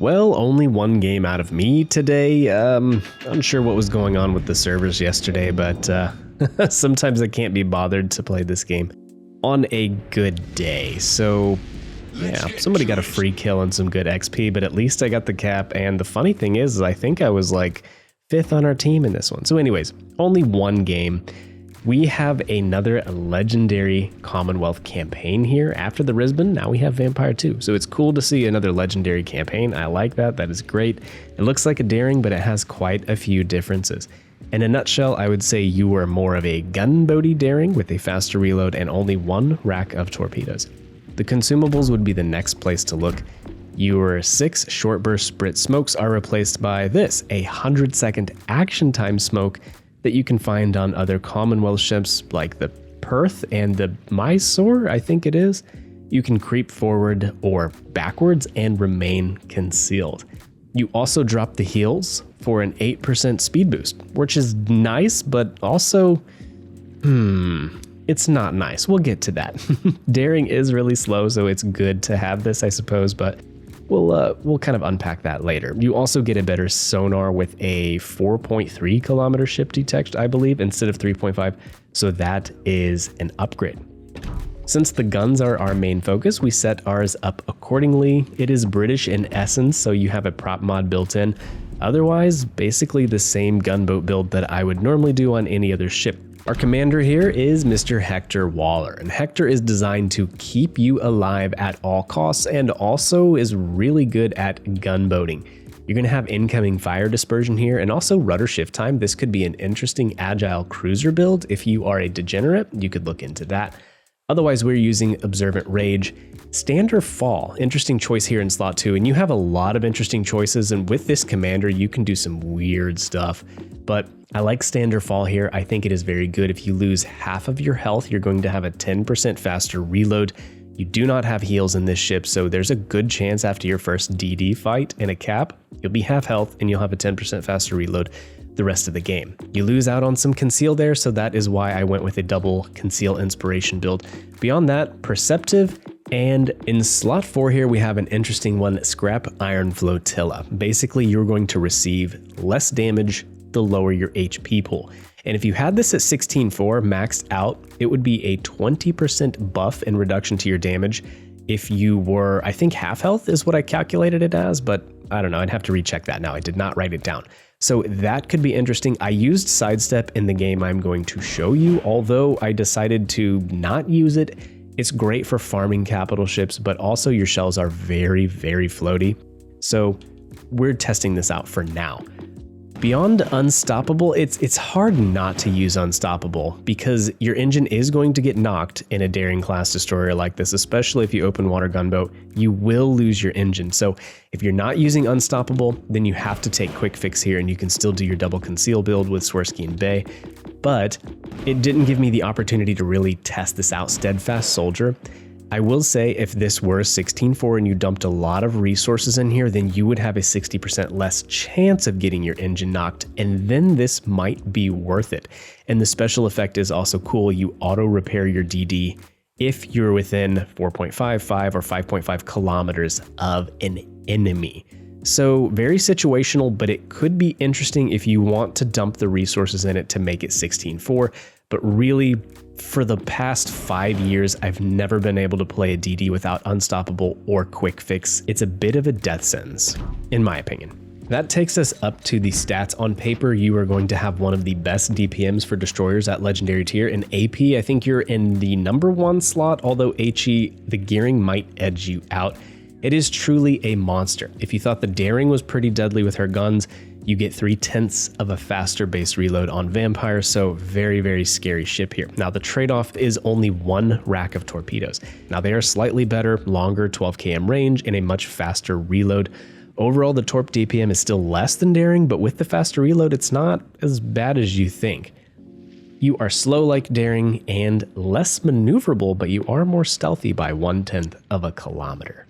Well, only one game out of me today. Unsure what was going on with the servers yesterday, but sometimes I can't be bothered to play this game on a good day. So yeah, somebody got a free kill and some good XP, but at least I got the cap. And the funny thing is I think I was like 5th on our team in this one. So anyways, only one game. We have another legendary Commonwealth campaign here. After the Risbon, now we have Vampire 2. So it's cool to see another legendary campaign. I like that. That is great. It looks like a daring, but it has quite a few differences. In a nutshell, I would say you are more of a gunboaty daring with a faster reload and only one rack of torpedoes. The consumables would be the next place to look. Your 6 short burst Sprit smokes are replaced by this, a 100-second action time smoke that you can find on other Commonwealth ships like the Perth and the Mysore, I think it is. You can creep forward or backwards and remain concealed. You also drop the heals for an 8% speed boost, which is nice, but also, it's not nice. We'll get to that. Daring is really slow, so it's good to have this, I suppose, but we'll kind of unpack that later. You also get a better sonar with a 4.3 kilometer ship detect, I believe, instead of 3.5. So that is an upgrade. Since the guns are our main focus, we set ours up accordingly. It is British in essence, so you have a prop mod built in. Otherwise, basically the same gunboat build that I would normally do on any other ship. Our commander here is Mr. Hector Waller, and Hector is designed to keep you alive at all costs and also is really good at gunboating. You're going to have incoming fire dispersion here and also rudder shift time. This could be an interesting agile cruiser build. If you are a degenerate, you could look into that. Otherwise, we're using Observant Rage. Stand or fall, interesting choice here in slot 2, and you have a lot of interesting choices, and with this commander, you can do some weird stuff. But I like stand or fall here. I think it is very good. If you lose half of your health, you're going to have a 10% faster reload. You do not have heals in this ship, so there's a good chance after your first DD fight in a cap, you'll be half health and you'll have a 10% faster reload the rest of the game. You lose out on some conceal there, so that is why I went with a double conceal inspiration build. Beyond that, perceptive, and in slot 4 here we have an interesting one, Scrap Iron Flotilla. Basically, you're going to receive less damage the lower your HP pool. And if you had this at 16.4 maxed out, it would be a 20% buff and reduction to your damage. If you were, I think half health is what I calculated it as, but I don't know, I'd have to recheck that now. I did not write it down. So that could be interesting. I used sidestep in the game I'm going to show you, although I decided to not use it. It's great for farming capital ships, but also your shells are very, very floaty. So we're testing this out for now. Beyond Unstoppable, it's hard not to use Unstoppable because your engine is going to get knocked in a daring class destroyer like this, especially if you open water gunboat, you will lose your engine. So if you're not using Unstoppable, then you have to take quick fix here and you can still do your double conceal build with Swirsky and Bay. But it didn't give me the opportunity to really test this out. Steadfast Soldier. I will say if this were 16.4 and you dumped a lot of resources in here, then you would have a 60% less chance of getting your engine knocked, and then this might be worth it. And the special effect is also cool. You auto repair your DD if you're within 4.55 or 5.5 kilometers of an enemy. So very situational, but it could be interesting if you want to dump the resources in it to make it 16.4. But really, for the past 5 years, I've never been able to play a DD without Unstoppable or Quick Fix. It's a bit of a death sentence, in my opinion. That takes us up to the stats. On paper, you are going to have one of the best DPMs for destroyers at Legendary tier. In AP, I think you're in the #1 slot, although HE, the gearing might edge you out. It is truly a monster. If you thought the daring was pretty deadly with her guns, you get 3/10 of a faster base reload on Vampire, so very, very scary ship here. Now the trade-off is only one rack of torpedoes. Now they are slightly better, longer 12 km range and a much faster reload. Overall, the Torp DPM is still less than daring, but with the faster reload, it's not as bad as you think. You are slow like daring and less maneuverable, but you are more stealthy by 1/10 of a kilometer.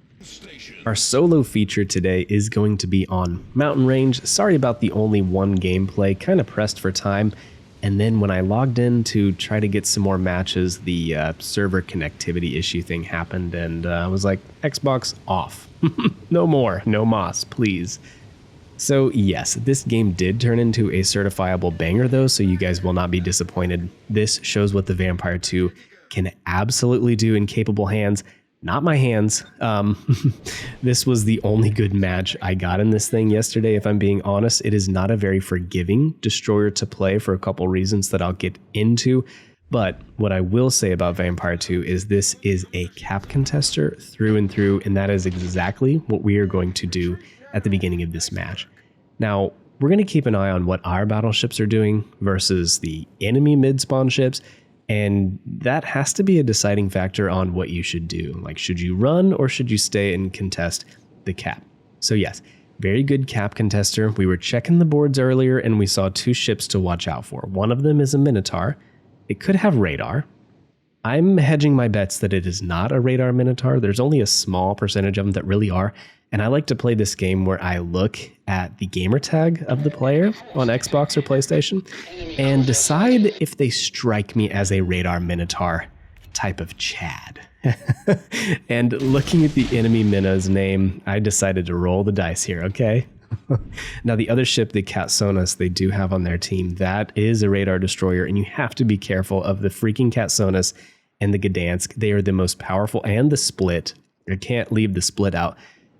Our solo feature today is going to be on Mountain Range. Sorry about the only one gameplay, kind of pressed for time. And then when I logged in to try to get some more matches, the server connectivity issue thing happened, and I was like, Xbox off. No more, no moss, please. So yes, this game did turn into a certifiable banger though, so you guys will not be disappointed. This shows what the Vampire 2 can absolutely do in capable hands. Not my hands. This was the only good match I got in this thing yesterday, if I'm being honest. It is not a very forgiving destroyer to play for a couple reasons that I'll get into. But what I will say about Vampire 2 is this is a cap contester through and through, and that is exactly what we are going to do at the beginning of this match. Now, we're going to keep an eye on what our battleships are doing versus the enemy mid-spawn ships, and that has to be a deciding factor on what you should do. Like, should you run or should you stay and contest the cap? So yes, very good cap contester. We were checking the boards earlier and we saw 2 ships to watch out for. One of them is a Minotaur. It could have radar. I'm hedging my bets that it is not a radar Minotaur. There's only a small percentage of them that really are. And I like to play this game where I look at the gamer tag of the player on Xbox or PlayStation and decide if they strike me as a radar Minotaur type of Chad. And looking at the enemy Mina's name, I decided to roll the dice here, okay? Now the other ship, the Katsonas, they do have on their team, that is a radar destroyer, and you have to be careful of the freaking Katsonas and the Gdansk. They are the most powerful, and the Split. I can't leave the Split out.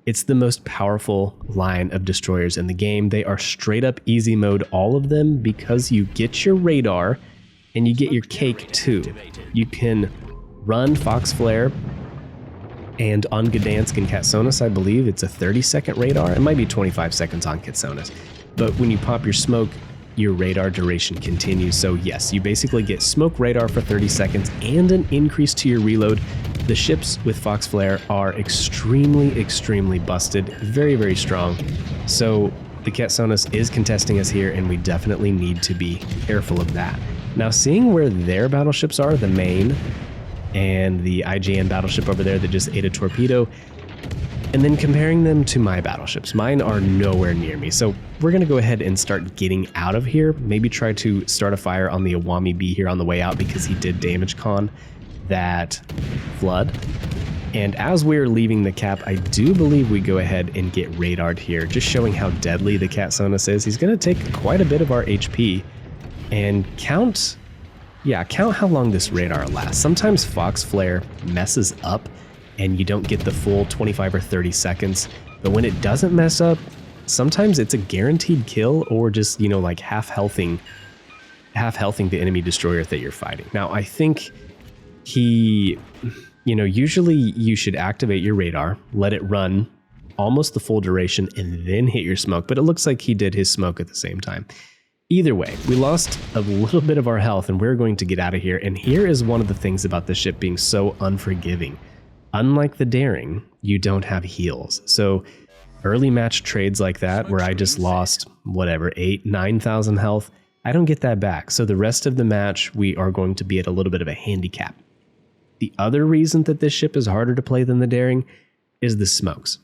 It's the most powerful line of destroyers in the game. They are straight up easy mode, all of them, because you get your radar and you get your cake too. You can run Fox Flare, and on Gdansk and Katsonas, I believe it's a 30-second radar. It might be 25 seconds on Katsonas. But when you pop your smoke, your radar duration continues. So yes, you basically get smoke radar for 30 seconds and an increase to your reload. The ships with Fox Flare are extremely, extremely busted, very, very strong. So the Katsonas is contesting us here, and we definitely need to be careful of that. Now, seeing where their battleships are, the main and the IJN battleship over there that just ate a torpedo, and then comparing them to my battleships, mine are nowhere near me. So we're going to go ahead and start getting out of here. Maybe try to start a fire on the Awami B here on the way out, because he did damage con that flood. And as we're leaving the cap, I do believe we go ahead and get radared here, just showing how deadly the Katsonas is. He's going to take quite a bit of our HP, and count how long this radar lasts. Sometimes Fox Flare messes up and you don't get the full 25 or 30 seconds, but when it doesn't mess up, sometimes it's a guaranteed kill, or just, you know, like half healthing the enemy destroyer that you're fighting. Now, I think usually you should activate your radar, let it run almost the full duration, and then hit your smoke, but it looks like he did his smoke at the same time. Either way, we lost a little bit of our health, and we're going to get out of here. And here is one of the things about the ship being so unforgiving. Unlike the Daring, you don't have heals. So early match trades like that, where I just lost, 8,000-9,000 health, I don't get that back. So the rest of the match, we are going to be at a little bit of a handicap. The other reason that this ship is harder to play than the Daring is the smokes.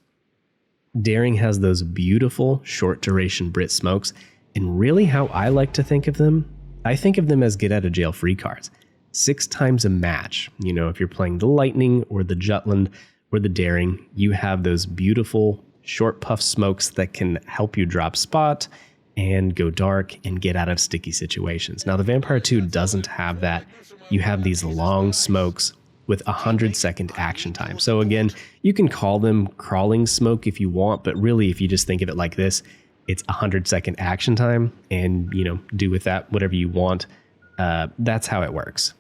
Daring has those beautiful short duration Brit smokes, and really how I like to think of them, I think of them as get out of jail free cards. 6 times a match, if you're playing the Lightning or the Jutland or the Daring, you have those beautiful short puff smokes that can help you drop spot and go dark and get out of sticky situations. Now the Vampire 2 doesn't have that. You have these long smokes with 100-second action time. So again, you can call them crawling smoke if you want, but really if you just think of it like this, it's 100-second action time, and do with that whatever you want. That's how it works.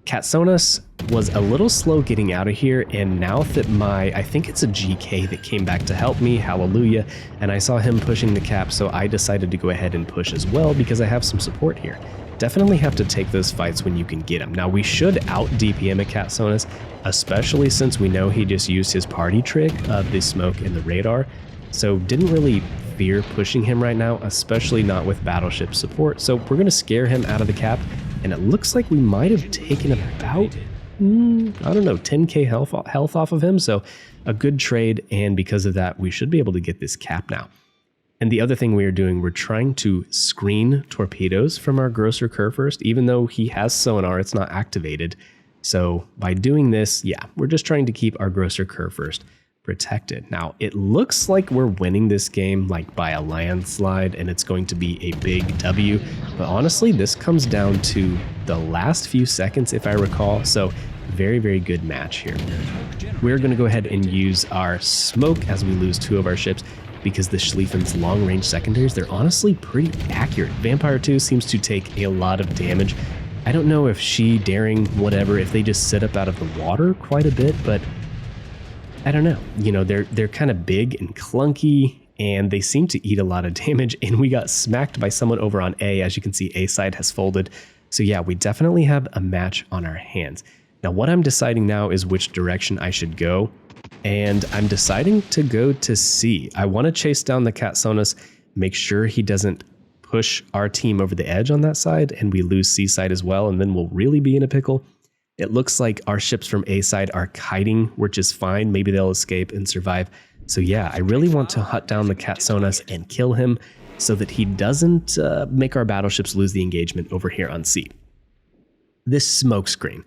Katsonas was a little slow getting out of here, and now that I think it's a GK that came back to help me, hallelujah, and I saw him pushing the cap, so I decided to go ahead and push as well because I have some support here. Definitely have to take those fights when you can get them. Now we should out DPM a Katsonas, especially since we know he just used his party trick of the smoke and the radar, so didn't really fear pushing him right now, especially not with battleship support. So we're going to scare him out of the cap, and it looks like we might have taken about, 10k health off of him, so a good trade, and because of that, we should be able to get this cap now. And the other thing we are doing, we're trying to screen torpedoes from our grosser Kerr first, even though he has sonar, it's not activated. So by doing this, yeah, we're just trying to keep our grosser Kerr first protected. Now, it looks like we're winning this game like by a landslide, and it's going to be a big W. But honestly, this comes down to the last few seconds, if I recall. So very, very good match here. We're going to go ahead and use our smoke as we lose 2 of our ships, because the Schlieffen's long-range secondaries, they're honestly pretty accurate. Vampire 2 seems to take a lot of damage. I don't know if she, daring, whatever, if they just sit up out of the water quite a bit, but I don't know. You know, they're kind of big and clunky, and they seem to eat a lot of damage, and we got smacked by someone over on A. As you can see, A side has folded. So yeah, we definitely have a match on our hands. Now, what I'm deciding now is which direction I should go. And I'm deciding to go to C. I want to chase down the Katsonas, make sure he doesn't push our team over the edge on that side, and we lose C side as well, and then we'll really be in a pickle. It looks like our ships from A side are kiting, which is fine. Maybe they'll escape and survive. So yeah, I really want to hunt down the Katsonas and kill him so that he doesn't make our battleships lose the engagement over here on C. This smoke screen,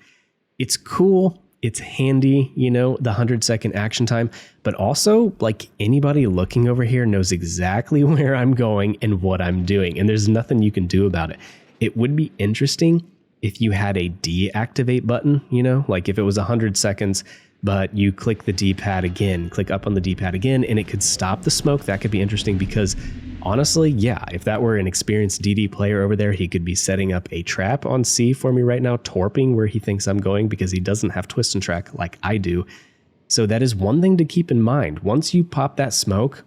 it's cool. It's handy, you know, the 100-second action time, but also, like, anybody looking over here knows exactly where I'm going and what I'm doing, and there's nothing you can do about it. It would be interesting if you had a deactivate button, you know, like if it was 100 seconds, but you click the D-pad again, click up on the D-pad again, and it could stop the smoke. That could be interesting because honestly, yeah, if that were an experienced DD player over there, he could be setting up a trap on C for me right now, torping where he thinks I'm going because he doesn't have twist and track like I do. So that is one thing to keep in mind. Once you pop that smoke,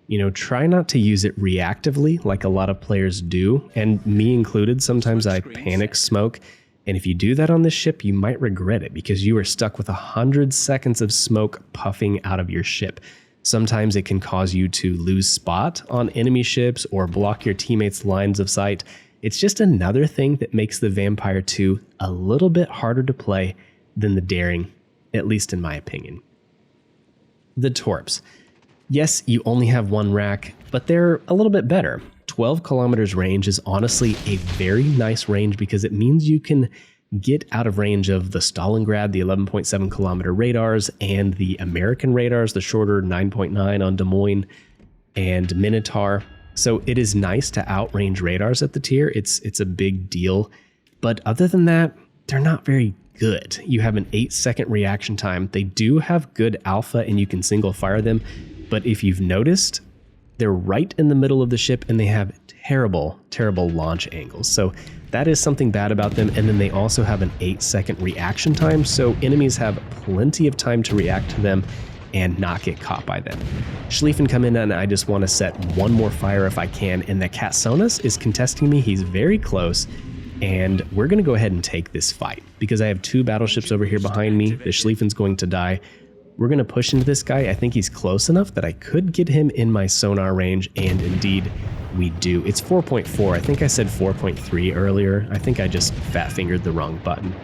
you know, try not to use it reactively like a lot of players do, and me included. Sometimes I panic smoke, and if you do that on this ship, you might regret it because you are stuck with 100 seconds of smoke puffing out of your ship. Sometimes it can cause you to lose spot on enemy ships or block your teammates' lines of sight. It's just another thing that makes the Vampire 2 a little bit harder to play than the Daring, at least in my opinion. The Torps. Yes, you only have one rack, but they're a little bit better. 12 kilometers range is honestly a very nice range because it means you can get out of range of the Stalingrad, the 11.7 kilometer radars, and the American radars, the shorter 9.9 on Des Moines and Minotaur. So it is nice to outrange radars at the tier. It's a big deal. But other than that, they're not very good. You have an 8-second reaction time. They do have good alpha and you can single fire them. But if you've noticed, they're right in the middle of the ship and they have terrible, terrible launch angles. So that is something bad about them. And then they also have an 8-second reaction time. So enemies have plenty of time to react to them and not get caught by them. Schlieffen come in and I just want to set one more fire if I can. And the Katsonas is contesting me. He's very close. And we're going to go ahead and take this fight because I have 2 battleships over here behind me. The Schlieffen's going to die. We're going to push into this guy. I think he's close enough that I could get him in my sonar range, and indeed we do. It's 4.4. I think I said 4.3 earlier. I think I just fat-fingered the wrong button.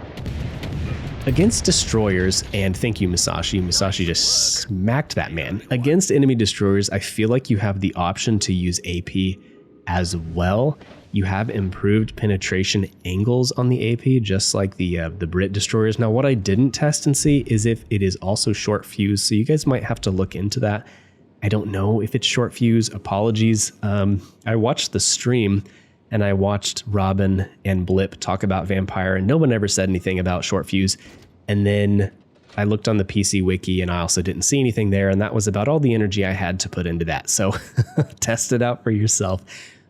Against destroyers, and thank you, Musashi. Musashi just smacked that man. Against enemy destroyers, I feel like you have the option to use AP as well. You have improved penetration angles on the AP, just like the Brit destroyers. Now, what I didn't test and see is if it is also short fuse, so you guys might have to look into that. I don't know if it's short fuse. Apologies. I watched the stream, and I watched Robin and Blip talk about Vampire, and no one ever said anything about short fuse. And then I looked on the PC wiki, and I also didn't see anything there, and that was about all the energy I had to put into that. So test it out for yourself.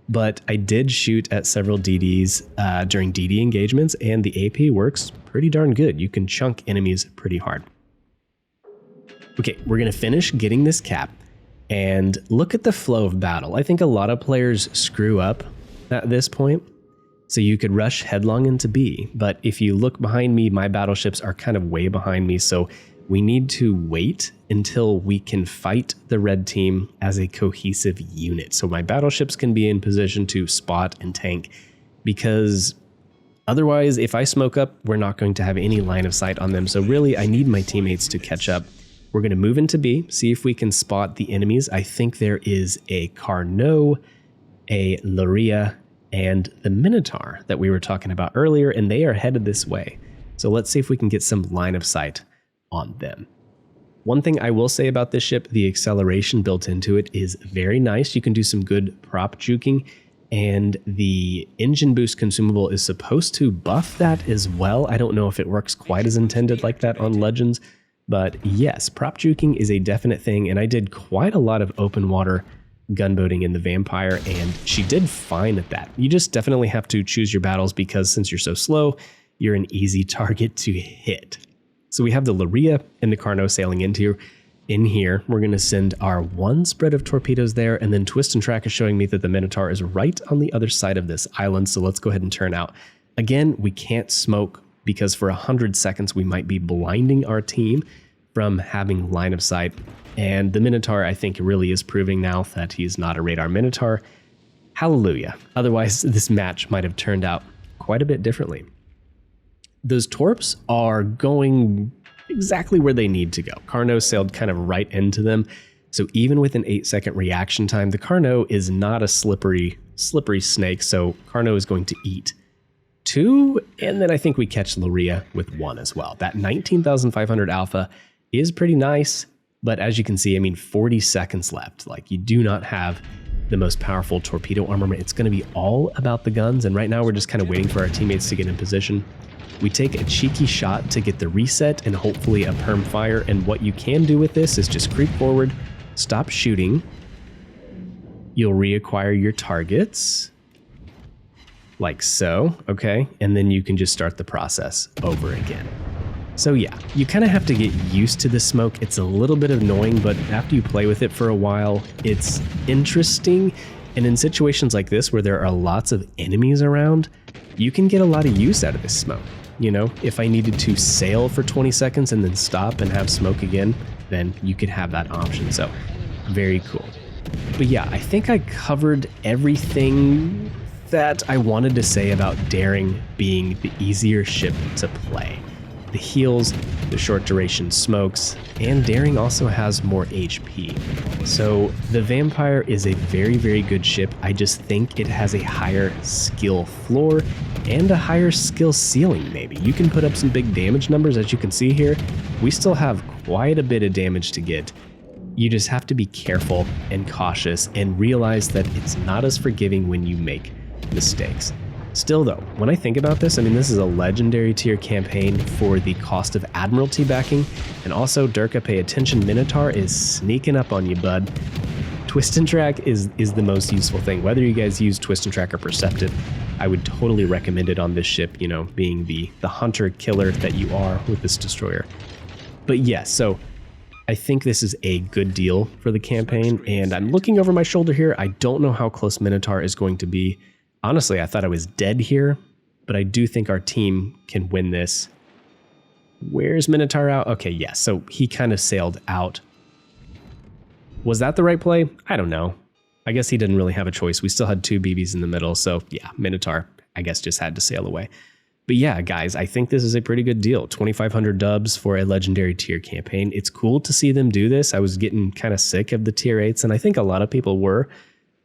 But I did shoot at several DDs during DD engagements, and the AP works pretty darn good. You can chunk enemies pretty hard. Okay, we're going to finish getting this cap, and look at the flow of battle. I think a lot of players screw up at this point, so you could rush headlong into B. But if you look behind me, my battleships are kind of way behind me, so we need to wait until we can fight the red team as a cohesive unit. So my battleships can be in position to spot and tank, because otherwise, if I smoke up, we're not going to have any line of sight on them. So really, I need my teammates to catch up We're going to move into B, see if we can spot the enemies. I think there is a Carnot, a Luria, and the Minotaur that we were talking about earlier, and they are headed this way. So let's see if we can get some line of sight on them. One thing I will say about this ship, the acceleration built into it is very nice. You can do some good prop juking, and the engine boost consumable is supposed to buff that as well. I don't know if it works quite as intended like that on Legends, but yes, prop juking is a definite thing, and I did quite a lot of open water gunboating in the Vampire, and she did fine at that. You just definitely have to choose your battles because since you're so slow, you're an easy target to hit. So we have the Luria and the Carnot sailing into in here. We're going to send our one spread of torpedoes there, and then Twist and Track is showing me that the Minotaur is right on the other side of this island, so let's go ahead and turn out. Again, we can't smoke because for 100 seconds we might be blinding our team from having line of sight. And the Minotaur, I think, really is proving now that he's not a radar Minotaur. Hallelujah. Otherwise, this match might have turned out quite a bit differently. Those torps are going exactly where they need to go. Carnot sailed kind of right into them. So even with an 8-second reaction time, the Carnot is not a slippery snake. So Carnot is going to eat 2, and then I think we catch Luria with 1 as well. That 19,500 alpha is pretty nice, but as you can see, I mean, 40 seconds left. Like, you do not have the most powerful torpedo armament. It's going to be all about the guns, and right now we're just kind of waiting for our teammates to get in position. We take a cheeky shot to get the reset and hopefully a perm fire, and what you can do with this is just creep forward, stop shooting. You'll reacquire your targets. Like so, okay? And then you can just start the process over again. So yeah, you kind of have to get used to the smoke. It's a little bit annoying, but after you play with it for a while, it's interesting. And in situations like this where there are lots of enemies around, you can get a lot of use out of this smoke. You know, if I needed to sail for 20 seconds and then stop and have smoke again, then you could have that option. So very cool. But yeah, I think I covered everything that I wanted to say about Daring being the easier ship to play. The heals, the short duration smokes, and Daring also has more HP. So the Vampire is a very, very good ship. I just think it has a higher skill floor and a higher skill ceiling maybe. You can put up some big damage numbers, as you can see here. We still have quite a bit of damage to get. You just have to be careful and cautious and realize that it's not as forgiving when you make mistakes. Still though, when I think about this, I mean, this is a legendary tier campaign for the cost of Admiralty backing, and also Derka, pay attention, Minotaur is sneaking up on you, bud. Twist and Track is the most useful thing. Whether you guys use Twist and Track or Perceptive, I would totally recommend it on this ship, you know, being the hunter killer that you are with this destroyer. But yeah, so I think this is a good deal for the campaign, and I'm looking over my shoulder here. I don't know how close Minotaur is going to be. Honestly, I thought I was dead here, but I do think our team can win this. Where's Minotaur out? Okay, yes, so he kind of sailed out. Was that the right play? I don't know. I guess he didn't really have a choice. We still had 2 BBs in the middle, so yeah, Minotaur, I guess, just had to sail away. But yeah, guys, I think this is a pretty good deal. 2,500 dubs for a legendary tier campaign. It's cool to see them do this. I was getting kind of sick of the tier 8s, and I think a lot of people were.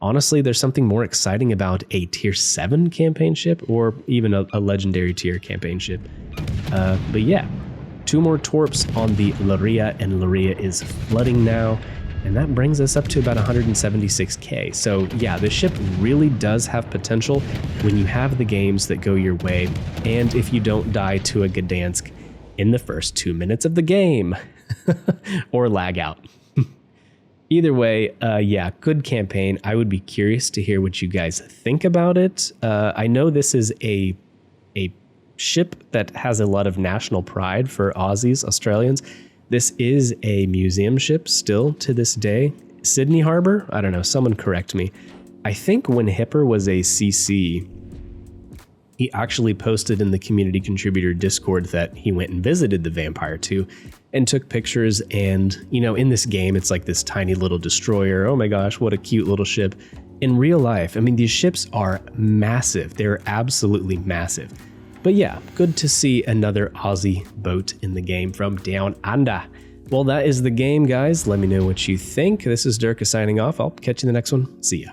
Honestly, there's something more exciting about a tier 7 campaign ship or even a legendary tier campaign ship. But yeah, 2 more torps on the Luria, and Luria is flooding now. And that brings us up to about 176k. So yeah, the ship really does have potential when you have the games that go your way, and if you don't die to a Gdansk in the first 2 minutes of the game, or lag out. Either way, yeah, good campaign. I would be curious to hear what you guys think about it. I know this is a ship that has a lot of national pride for Aussies, Australians. This is a museum ship still to this day. Sydney Harbor? I don't know, someone correct me. I think when Hipper was a CC, he actually posted in the community contributor Discord that he went and visited the Vampire too and took pictures, and you know, in this game it's like this tiny little destroyer. Oh my gosh, what a cute little ship. In real life, I mean, these ships are massive. They're absolutely massive. But yeah, good to see another Aussie boat in the game from down under. Well, that is the game, guys. Let me know what you think. This is Derka signing off. I'll catch you in the next one. See ya.